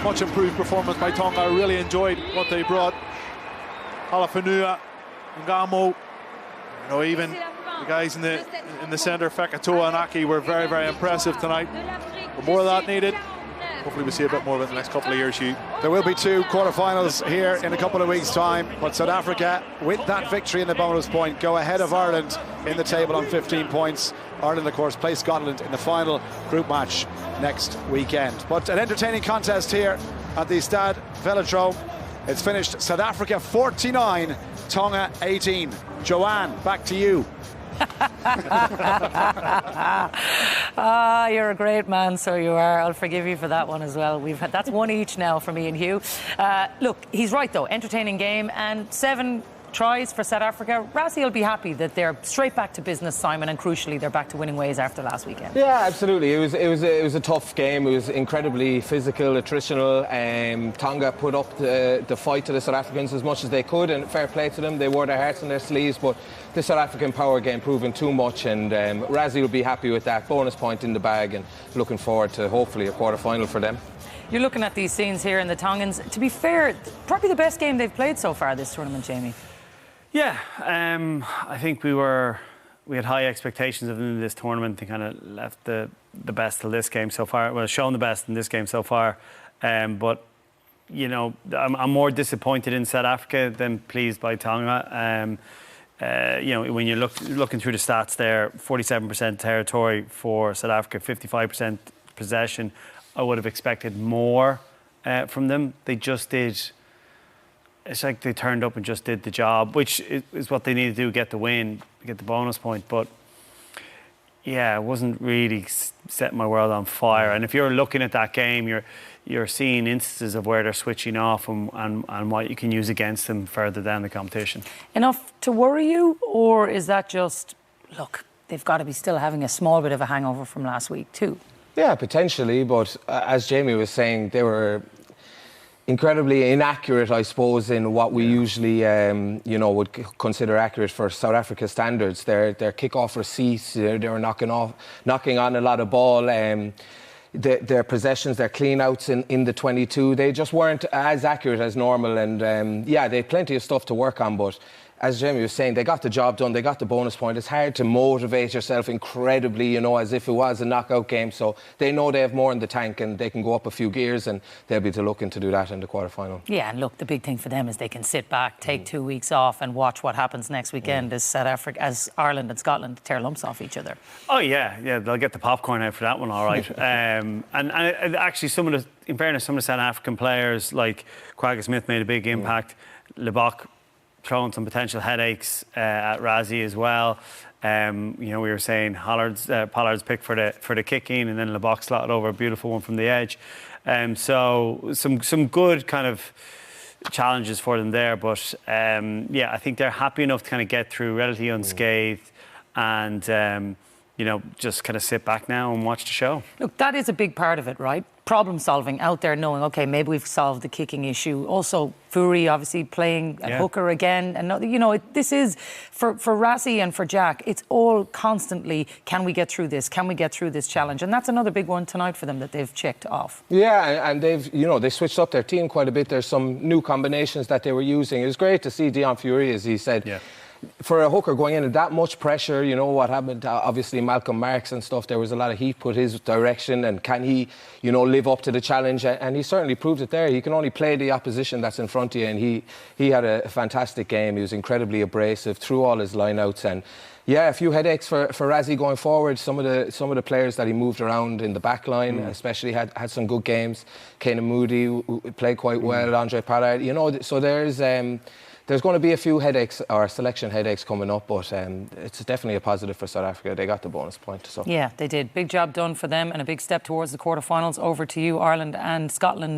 much improved performance by Tonga. I really enjoyed what they brought. Halafanua, Ngamo, even the guys in the centre, Fekatoa and Aki, were very, very impressive tonight. But more of that needed. Hopefully we'll see a bit more of it in the next couple of years, Hugh. There will be 2 quarterfinals here in a couple of weeks' time, but South Africa, with that victory in the bonus point, go ahead of Ireland in the table on 15 points. Ireland, of course, play Scotland in the final group match next weekend. But an entertaining contest here at the Stade Velodrome. It's finished South Africa 49, Tonga 18. Joanne, back to you. You're a great man, so you are. I'll forgive you for that one as well. That's 1 each now for me and Hugh. Look, he's right though. Entertaining game, and 7 tries for South Africa. Rassie will be happy that they're straight back to business, Simon, and crucially they're back to winning ways after last weekend. Yeah, absolutely. It was a tough game. It was incredibly physical, attritional. Tonga put up the fight to the South Africans as much as they could, and fair play to them. They wore their hearts on their sleeves, but the South African power game proving too much, and Rassie will be happy with that. Bonus point in the bag, and looking forward to hopefully a quarter-final for them. You're looking at these scenes here in the Tongans. To be fair, probably the best game they've played so far this tournament, Jamie. Yeah, I think we had high expectations of them in this tournament. They kind of left the best till this game so far. Well, shown the best in this game so far. But, I'm more disappointed in South Africa than pleased by Tonga. When you're looking through the stats there, 47% territory for South Africa, 55% possession. I would have expected more from them. They just did. It's like they turned up and just did the job, which is what they need to do, get the win, get the bonus point. But yeah, it wasn't really setting my world on fire. And if you're looking at that game, you're seeing instances of where they're switching off and what you can use against them further down the competition. Enough to worry you, or is that just, look, they've got to be still having a small bit of a hangover from last week too? Yeah, potentially, but as Jamie was saying, they were incredibly inaccurate, I suppose, in what we usually, would consider accurate for South Africa standards. Their kick-off receipts, they were knocking on a lot of ball. Their possessions, their clean-outs in the 22, they just weren't as accurate as normal. And they had plenty of stuff to work on, but as Jamie was saying, they got the job done, they got the bonus point. It's hard to motivate yourself incredibly, as if it was a knockout game. So they know they have more in the tank and they can go up a few gears, and they'll be looking to do that in the quarterfinal. Yeah, and look, the big thing for them is they can sit back, take 2 weeks off and watch what happens next weekend as Ireland and Scotland tear lumps off each other. Oh, yeah, they'll get the popcorn out for that one, all right. and actually, in fairness, some of the South African players, like Kwagga Smith, made a big impact. Lebok throwing some potential headaches at Rassie as well. We were saying Pollard's pick for the kicking, and then Lebok slotted over a beautiful one from the edge. So some good kind of challenges for them there. But I think they're happy enough to kind of get through relatively unscathed, and just kind of sit back now and watch the show. Look, that is a big part of it, right? Problem solving, out there knowing, okay, maybe we've solved the kicking issue. Also, Fury obviously playing at hooker again. And, this is, for Rassie and for Jack, it's all constantly, can we get through this? Can we get through this challenge? And that's another big one tonight for them that they've checked off. Yeah, and they've, they switched up their team quite a bit. There's some new combinations that they were using. It was great to see Deon Fury, as he said. Yeah. For a hooker going in and that much pressure, what happened, obviously Malcolm Marks and stuff, there was a lot of heat put his direction, and can he, live up to the challenge? And he certainly proved it there. He can only play the opposition that's in front of you, and he had a fantastic game. He was incredibly abrasive through all his lineouts, and a few headaches for Rassie going forward. Some of the players that he moved around in the back line, especially had some good games. Keenan Moody played quite well, Andre Pollard, so there's going to be a few headaches, or selection headaches, coming up, but it's definitely a positive for South Africa. They got the bonus point. So. Yeah, they did. Big job done for them, and a big step towards the quarterfinals. Over to you, Ireland and Scotland.